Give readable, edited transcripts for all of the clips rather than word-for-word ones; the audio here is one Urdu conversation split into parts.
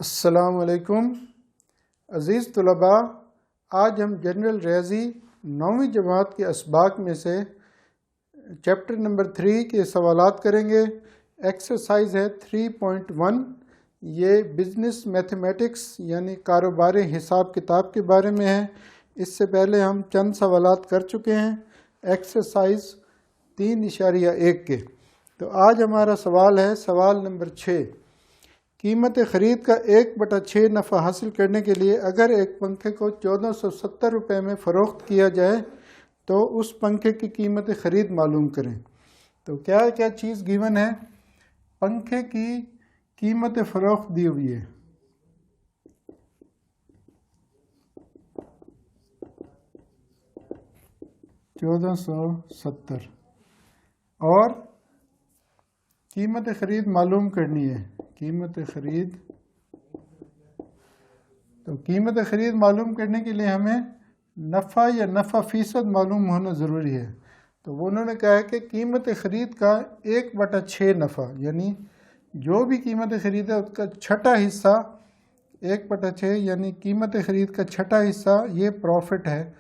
السلام علیکم عزیز طلباء، آج ہم جنرل ریاضی 9ویں جماعت کے اسباق میں سے چیپٹر نمبر 3 کے سوالات کریں گے۔ ایکسرسائز ہے 3.1۔ یہ بزنس میتھمیٹکس یعنی کاروبار حساب کتاب کے بارے میں ہے۔ اس سے پہلے ہم چند سوالات کر چکے ہیں ایکسرسائز 3.1 کے۔ تو آج ہمارا سوال ہے سوال نمبر 6۔ قیمت خرید کا 1/6 نفع حاصل کرنے کے لیے اگر ایک پنکھے کو 1470 روپے میں فروخت کیا جائے تو اس پنکھے کی قیمت خرید معلوم کریں۔ تو کیا چیز گیون ہے؟ پنکھے کی قیمت فروخت دی ہوئی ہے۔ $1470 اور قیمت خرید معلوم کرنی ہے۔ قیمت خرید، تو قیمت خرید معلوم کرنے کے لیے ہمیں نفع یا نفع فیصد معلوم ہونا ضروری ہے۔ تو انہوں نے کہا ہے کہ قیمت خرید کا 1/6 نفع، یعنی جو بھی قیمت خرید ہے اس کا چھٹا حصہ 1/6، یعنی قیمت خرید کا چھٹا حصہ یہ پروفٹ ہے۔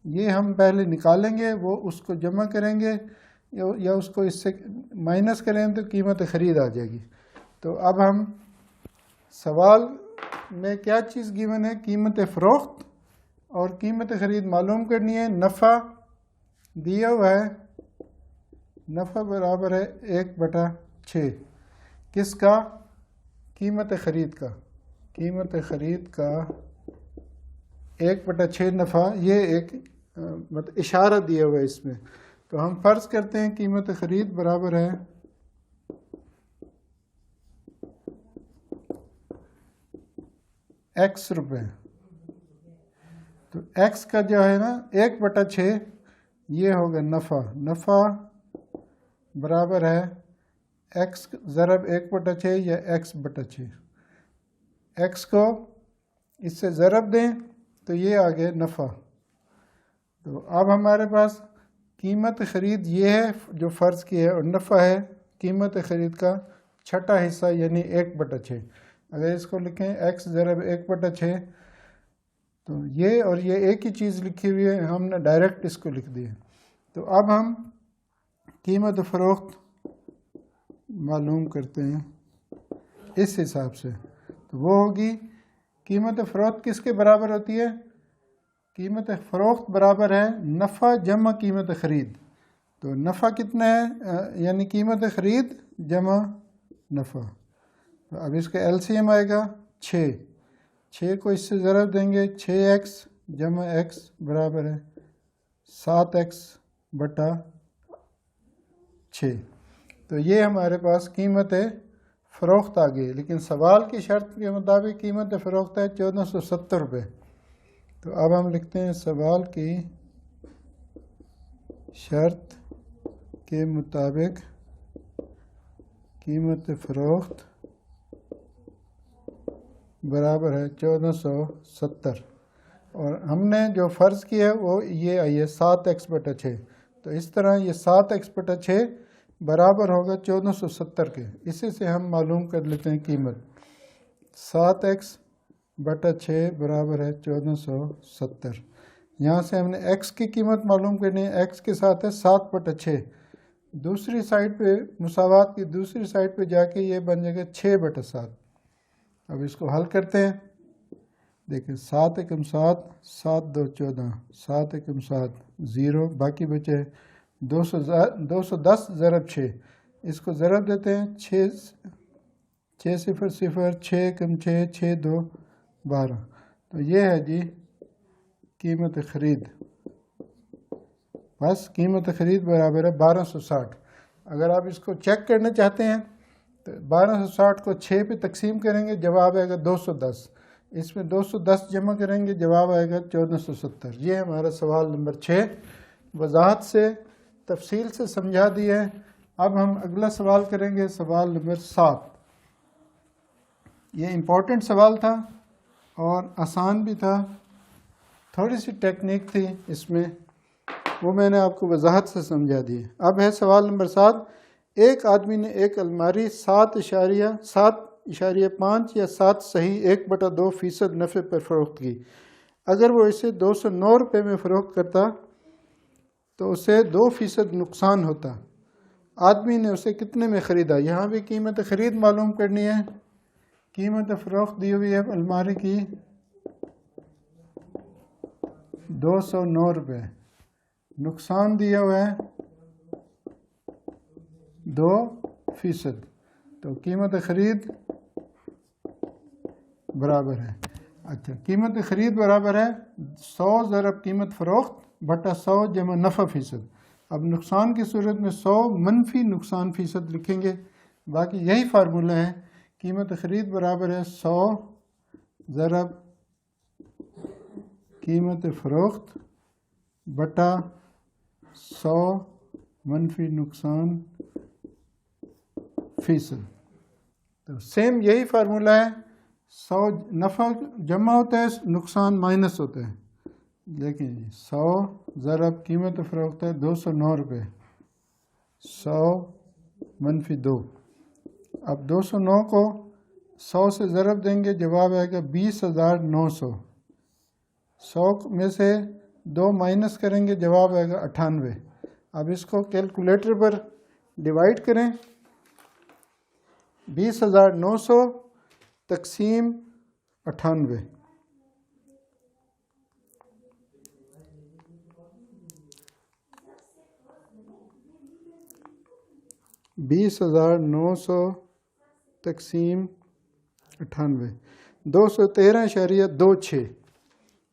یہ ہم پہلے نکالیں گے، وہ اس کو جمع کریں گے یا اس کو اس سے مائنس کریں تو قیمت خرید آ جائے گی۔ تو اب ہم سوال میں کیا چیز گیون ہے؟ قیمت فروخت اور قیمت خرید معلوم کرنی ہے۔ نفع دیا ہوا ہے، نفع برابر ہے 1/6 کس کا؟ قیمت خرید کا۔ قیمت خرید کا 1/6 نفع، یہ ایک اشارہ دیا ہوا ہے اس میں۔ تو ہم فرض کرتے ہیں قیمت خرید برابر ہے X روپے۔ تو X کا جو ہے نا 1/6 یہ ہوگا نفع۔ نفع برابر ہے X ضرب 1/6 یا X/6۔ X کو اس سے ضرب دیں تو یہ آ گیا نفع۔ تو اب ہمارے پاس قیمت خرید یہ ہے جو فرض کی ہے، اور نفع ہے قیمت خرید کا چھٹا حصہ یعنی 1/6۔ اگر اس کو لکھیں X ضرب 1/6 تو یہ اور یہ ایک ہی چیز لکھی ہوئی ہے، ہم نے ڈائریکٹ اس کو لکھ دیا۔ تو اب ہم قیمت فروخت معلوم کرتے ہیں اس حساب سے۔ تو وہ ہوگی قیمت فروخت کس کے برابر ہوتی ہے؟ قیمت فروخت برابر ہے نفع جمع قیمت خرید۔ تو نفع کتنا ہے؟ یعنی قیمت خرید جمع نفع۔ تو اب اس کا LCM آئے گا 6۔ 6 کو اس سے ضرب دیں گے، 6x جمع x برابر ہے 7x/6۔ تو یہ ہمارے پاس قیمت فروخت آ گئی، لیکن سوال کی شرط کے مطابق قیمت فروخت ہے 1470 روپے۔ تو اب ہم لکھتے ہیں سوال کی شرط کے مطابق قیمت فروخت برابر ہے 1470، اور ہم نے جو فرض کیا ہے وہ یہ آئی ہے 7x/6۔ تو اس طرح یہ 7x/6 برابر ہوگا 1470 کے۔ اسی سے ہم معلوم کر لیتے ہیں قیمت۔ 7x/6 برابر ہے 1470۔ یہاں سے ہم نے x کی قیمت معلوم کرنی ہے، x کے ساتھ ہے 7/6۔ دوسری سائڈ پہ مساوات کی دوسری سائڈ پہ جا کے یہ بن جائے گا 6/7۔ اب اس کو حل کرتے ہیں۔ دیکھیں 7 × 7 7 2 14، 7 × 7 0، باقی بچے 210 ضرب 6۔ اس کو ضرب دیتے ہیں 6 0 0، 6 × 6 6 2 12۔ تو یہ ہے جی قیمت خرید۔ بس قیمت خرید برابر ہے 1260۔ اگر آپ اس کو چیک کرنا چاہتے ہیں تو 1260 کو 6 پہ تقسیم کریں گے، جواب آئے گا 210۔ اس میں 210 جمع کریں گے، جواب آئے گا 1470۔ یہ ہمارا سوال نمبر 6 وضاحت سے تفصیل سے سمجھا دیا ہے۔ اب ہم اگلا سوال کریں گے، سوال نمبر 7۔ یہ امپورٹنٹ سوال تھا اور آسان بھی تھا، تھوڑی سی ٹیکنیک تھی اس میں، وہ میں نے آپ کو وضاحت سے سمجھا دی ہے۔ اب ہے سوال نمبر 7۔ ایک آدمی نے ایک الماری 7 7.5 یا 7 صحیح 1/2% نفع پر فروخت کی۔ اگر وہ اسے 209 روپے میں فروخت کرتا تو اسے 2% نقصان ہوتا۔ آدمی نے اسے کتنے میں خریدا؟ یہاں بھی قیمت خرید معلوم کرنی ہے۔ قیمت فروخت دی ہوئی ہے الماری کی 209 روپے، نقصان دیا ہوا ہے 2%، تو قیمت خرید برابر ہے۔ اچھا، قیمت خرید برابر ہے 100 ضرب قیمت فروخت بٹا 100 جمع نفع فیصد۔ اب نقصان کی صورت میں 100 منفی نقصان فیصد لکھیں گے، باقی یہی فارمولہ ہے۔ قیمت خرید برابر ہے 100 ضرب قیمت فروخت بٹا 100 منفی نقصان فیصد۔ تو سیم یہی فارمولہ ہے، 100 نفع جمع ہوتا ہے، نقصان مائنس ہوتا ہے۔ دیکھیں جی، 100 ضرب قیمت فروخت ہے 209 روپے، 100 منفی 2۔ اب 209 کو 100 سے ضرب دیں گے، جواب آئے گا 20,900۔ 100 میں سے 2 مائنس کریں گے، جواب آئے گا 98۔ اب اس کو کیلکولیٹر پر ڈیوائڈ کریں، 20,900 تقسیم 98۔ 20,900 تقسیم 98، 213.26،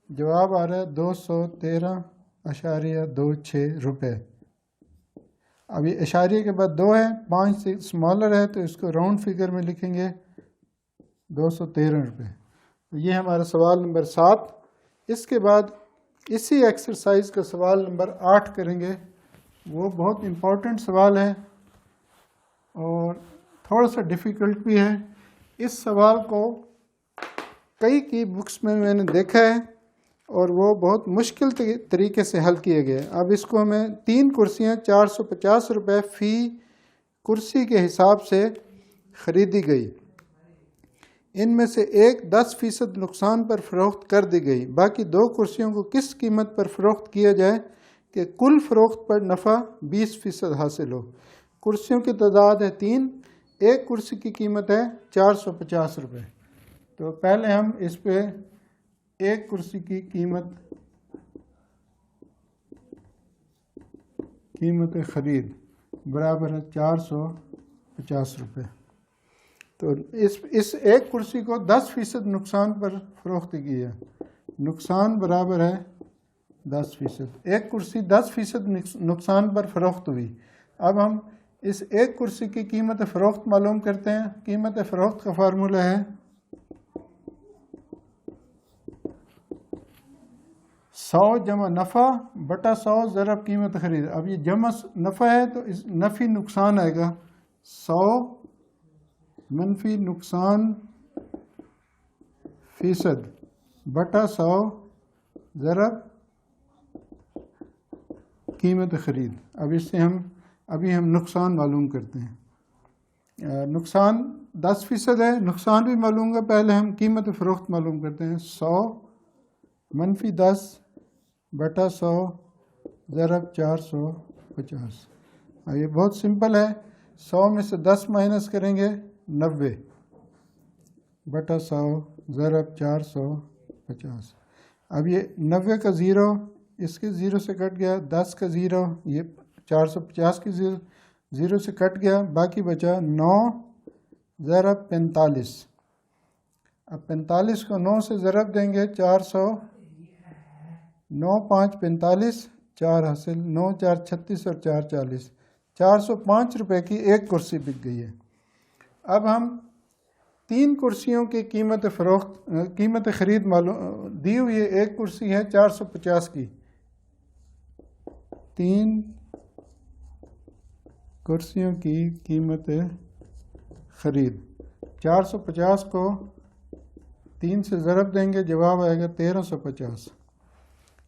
جواب آ رہا ہے 213.26 روپے۔ ابھی اشاریہ کے بعد 2 ہے، 5 سے اسمالر ہے تو اس کو راؤنڈ فگر میں لکھیں گے 213 روپے۔ یہ ہمارا سوال نمبر 7۔ اس کے بعد اسی ایکسرسائز کا سوال نمبر 8 کریں گے۔ وہ بہت امپورٹنٹ سوال ہے اور تھوڑا سا ڈیفیکلٹ بھی ہے۔ اس سوال کو کئی کی بکس میں نے دیکھا ہے اور وہ بہت مشکل طریقے سے حل کیے گئے۔ اب اس کو ہمیں 3 کرسیاں 450 روپے فی کرسی کے حساب سے خریدی گئی۔ ان میں سے ایک 10% نقصان پر فروخت کر دی گئی، باقی 2 کرسیوں کو کس قیمت پر فروخت کیا جائے کہ کل فروخت پر نفع 20% حاصل ہو؟ کرسیوں کی تعداد ہے 3، ایک کرسی کی قیمت ہے 450 روپے۔ تو پہلے ہم اس پہ ایک کرسی کی قیمت خرید برابر ہے 450 روپے۔ تو اس ایک کرسی کو 10% نقصان پر فروخت کی ہے، نقصان برابر ہے 10%۔ ایک کرسی 10% نقصان پر فروخت ہوئی۔ اب ہم اس ایک کرسی کی قیمت فروخت معلوم کرتے ہیں۔ قیمت فروخت کا فارمولہ ہے 100 جمع نفع بٹا 100 ضرب قیمت خرید۔ اب یہ جمع نفع ہے تو اس نفی نقصان آئے گا 100 منفی نقصان فیصد بٹا 100 ضرب قیمت خرید۔ اب اس سے ابھی ہم نقصان معلوم کرتے ہیں۔ نقصان 10% ہے، نقصان بھی معلوم ہے، پہلے ہم قیمت فروخت معلوم کرتے ہیں۔ 100 منفی 10 بٹا 100 ضرب 450۔ یہ بہت سمپل ہے، 100 میں سے 10 مائنس کریں گے 90 بٹا 100 ضرب 450۔ اب یہ 90 کا 0 اس کے 0 سے کٹ گیا، 10 کا 0 یہ 450 کے 0 سے کٹ گیا، باقی بچا 9 ضرب 45۔ اب 45 کو 9 سے ضرب دیں گے 400، 9 5 45، 4 حاصل، 9 4 36 اور 4 40، 405 روپے کی ایک کرسی بک گئی ہے۔ اب ہم 3 کرسیوں کی قیمت خرید معلوم دی ہوئی ہے۔ ایک کرسی ہے 450 کی، 3 کرسیوں کی قیمت خرید 450 کو 3 سے ضرب دیں گے، جواب آئے گا 1350۔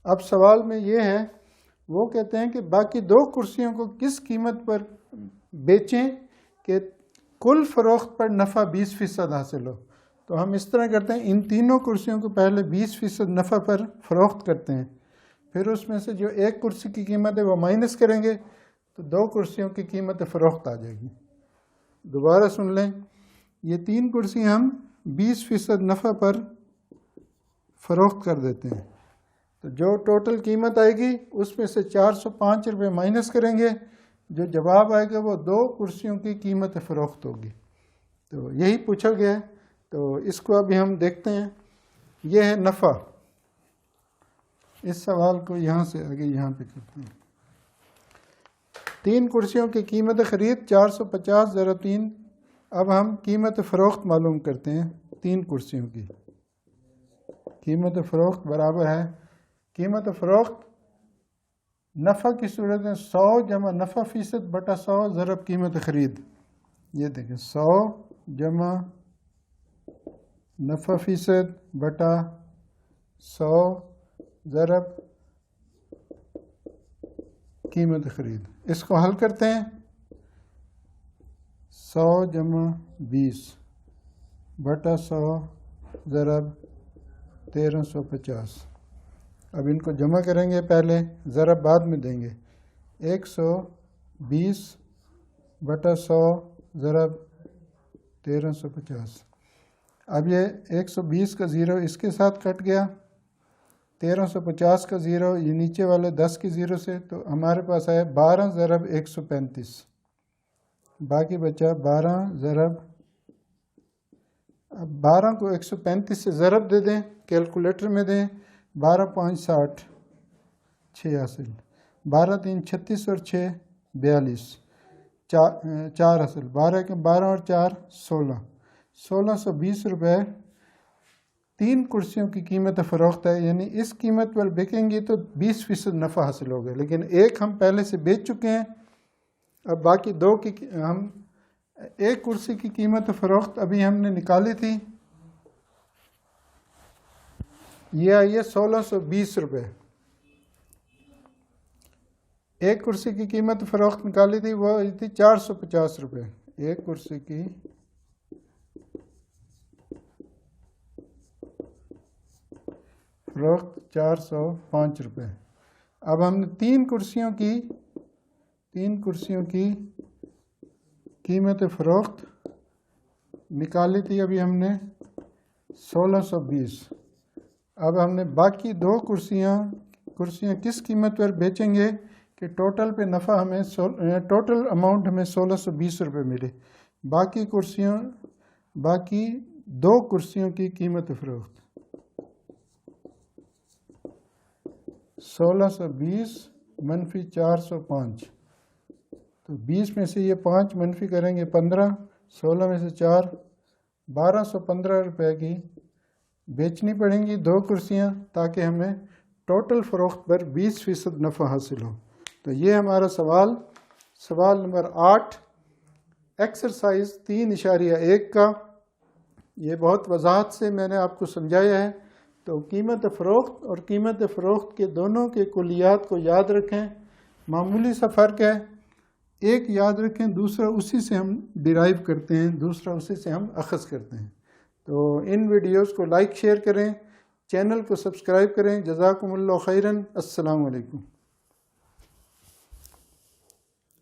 اب سوال میں یہ ہے، وہ کہتے ہیں کہ باقی 2 کرسیوں کو کس قیمت پر بیچیں کہ کل فروخت پر نفع 20% حاصل ہو. تو ہم اس طرح کرتے ہیں، ان تینوں کرسیوں کو پہلے 20% نفع پر فروخت کرتے ہیں، پھر اس میں سے جو ایک کرسی کی قیمت ہے وہ مائنس کریں گے تو 2 کرسیوں کی قیمت فروخت آ جائے گی. دوبارہ سن لیں، یہ 3 کرسی ہم 20% نفع پر فروخت کر دیتے ہیں، تو جو ٹوٹل قیمت آئے گی اس میں سے 405 روپے مائنس کریں گے، جو جواب آئے گا وہ 2 کرسیوں کی قیمت فروخت ہوگی. تو یہی پوچھا گیا ہے، تو اس کو ابھی ہم دیکھتے ہیں. یہ ہے نفع. اس سوال کو یہاں سے آگے یہاں پہ کرتے ہیں. 3 کرسیوں کی قیمت خرید 450 ضرب 3. اب ہم قیمت فروخت معلوم کرتے ہیں. 3 کرسیوں کی قیمت فروخت برابر ہے، قیمت فروخت نفع کی صورت میں 100 جمع نفع فیصد بٹا 100 ضرب قیمت خرید. یہ دیکھیں 100 جمع نفع فیصد بٹا 100 ضرب قیمت خرید. اس کو حل کرتے ہیں. 100 جمع 20 بٹا 100 ضرب 1350. اب ان کو جمع کریں گے، پہلے ضرب بعد میں دیں گے. 120 بٹا 100 ضرب 1350. اب یہ 120 کا 0 اس کے ساتھ کٹ گیا، 1350 کا 0 یہ نیچے والے 10 کی 0 سے، تو ہمارے پاس آیا 12 ضرب 135. باقی بچا 12 ضرب، اب 12 کو 135 سے ضرب دے دیں، کیلکولیٹر میں دیں. 12 5 60 6 حاصل، 12 3 36 اور 6 42، 4 حاصل، 12 کے 12 اور 4 16، 1620 روپے 3 کرسیوں کی قیمت فروخت ہے. یعنی اس قیمت پر بکیں گی تو 20% نفع حاصل ہوگا، لیکن ایک ہم پہلے سے بیچ چکے ہیں. اب باقی 2 کی ہم ایک کرسی کی قیمت فروخت ابھی ہم نے نکالی تھی، یہ آئی ہے 1620 روپے. ایک کرسی کی قیمت فروخت نکالی تھی وہ آئی تھی 450 روپے. ایک کرسی کی فروخت 405 روپے. اب ہم نے 3 کرسیوں کی قیمت فروخت نکالی تھی ابھی ہم نے 1620. اب ہم نے باقی 2 کرسیاں کس قیمت پر بیچیں گے کہ ٹوٹل پہ نفع ہمیں ٹوٹل اماؤنٹ ہمیں 1620 روپے ملے. باقی 2 کرسیوں کی قیمت فروخت 1620 منفی 405، تو 20 میں سے یہ 5 منفی کریں گے 15، 16 میں سے 4 1215 روپے کی بیچنی پڑیں گی 2 کرسیاں، تاکہ ہمیں ٹوٹل فروخت پر 20% نفع حاصل ہو. تو یہ ہمارا سوال نمبر 8 ایکسرسائز 3.1 کا، یہ بہت وضاحت سے میں نے آپ کو سمجھایا ہے. تو قیمت فروخت اور قیمت فروخت کے دونوں کے کلیات کو یاد رکھیں. معمولی سا فرق ہے، ایک یاد رکھیں، دوسرا اسی سے ہم ڈیرائیو کرتے ہیں، دوسرا اسی سے ہم اخذ کرتے ہیں. تو ان ویڈیوز کو لائک شیئر کریں، چینل کو سبسکرائب کریں. جزاکم اللہ خیراً. السلام علیکم.